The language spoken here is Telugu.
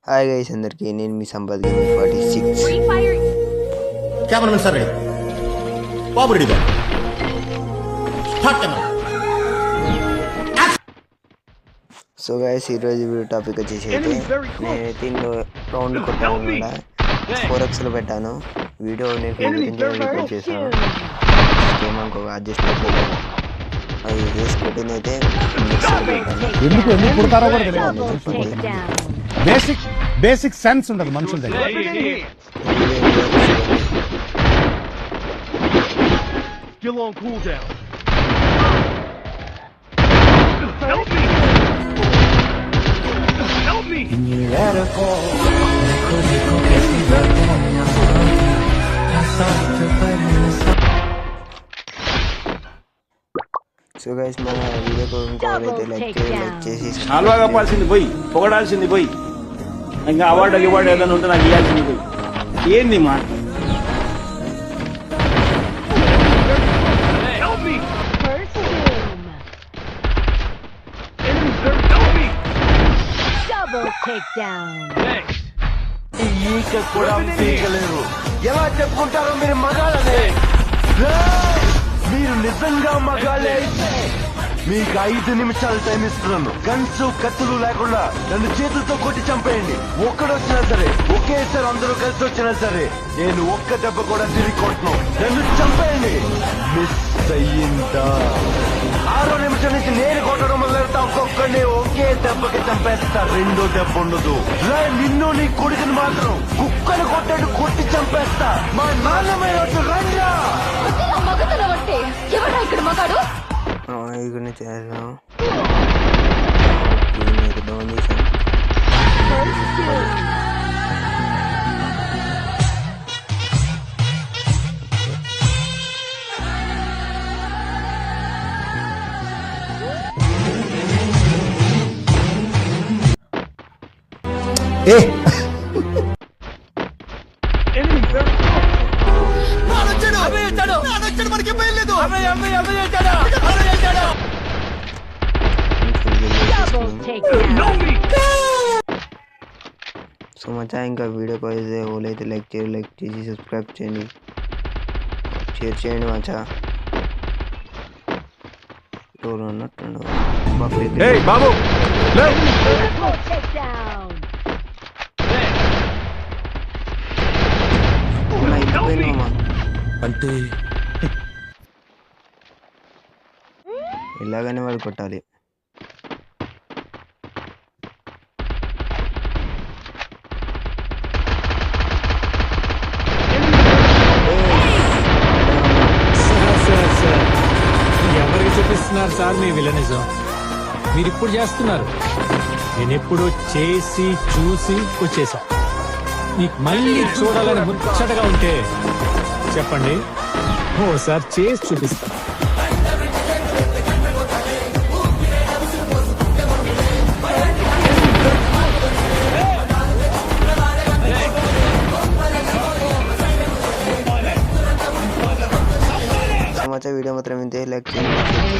హాయ్ గైస్ అందరికి, నేను మీ Sampath gaming 46. Cameraman sir ready, బాబు రెడీ, బాబు స్టార్ట్ కెమెరా. సో గైస్, ఈరోజు వీడియో టాపిక్ వచ్చేసి అయితే నేనైతే ఇందులో రౌండ్ కొట్టాను కూడా 4xలో పెట్టాను. వీడియో నేను రికార్డ్ చేశాను. గేమ్ ఇంకొక అడ్జస్ట్ అయిపోయింది. అది వేసుకుంటుంది అయితే బేసిక్ సెన్స్ ఉండదు మనుషుల దగ్గర. సో గైస్, మన వీడియోకి ఇంకోరైతే లైక్ చేసి హల్వా కప్పాల్సింది పోయి, పొగడాల్సింది పోయి, ఇంకా అవార్డు ఏదైనా ఉంటే నాకు ఇవ్వాల్సింది పోయి. ఏంది మా ఎలా చెప్పుకుంటారో మీరు మగాళ్ళనే. మీరు నిజంగా మగాళ్ళే అయితే మీకు 5 నిమిషాలు టైం ఇస్తున్నాను. గన్స్ కత్తులు లేకుండా నన్ను చేతులతో కొట్టి చంపేయండి. ఒక్కడొచ్చినా సరే, ఒకేసారి అందరూ కలిసి వచ్చినా సరే, నేను ఒక్క దెబ్బ కూడా తిరిగి కొట్టను. నన్ను చంపేయండి. మిస్ అయ్యిందా? 6వ నిమిషం నుంచి నేను కొట్టడం మొదలెడతా. ఒక్కొక్కడిని ఒకే దెబ్బకి చంపేస్తా. రెండో దెబ్బ ఉండదు. నిన్ను నీ కొడుకుని మాత్రం కుక్కను కొట్టాడు కొట్టి చంపేస్తా. మా నాన్నమైన రండా ఇక్కడ మగాడు ఇక్కడ చేసాం. డౌన్ సో మచా, ఇంకా వీడియో అయితే ఓలైతే లైక్ చేసి సబ్స్క్రైబ్ చేయండి, షేర్ చేయండి మచా. డోర్ ఉన్నట్టుండు బాబు అంటే ఇలాగనే వాడు కొట్టాలి. ఎవరికి చూపిస్తున్నారు సార్ మీ విలనిజం? మీరు ఇప్పుడు చేస్తున్నారు. నేను ఎప్పుడు చేసి చూసి వచ్చేసా. మీకు మళ్ళీ చూడాలని ముచ్చటగా ఉంటే చెప్పండి, ఓసారి చేసి చూపిస్తా. వీడియో మాత్రం ఇంతే, లైక్ చేయండి.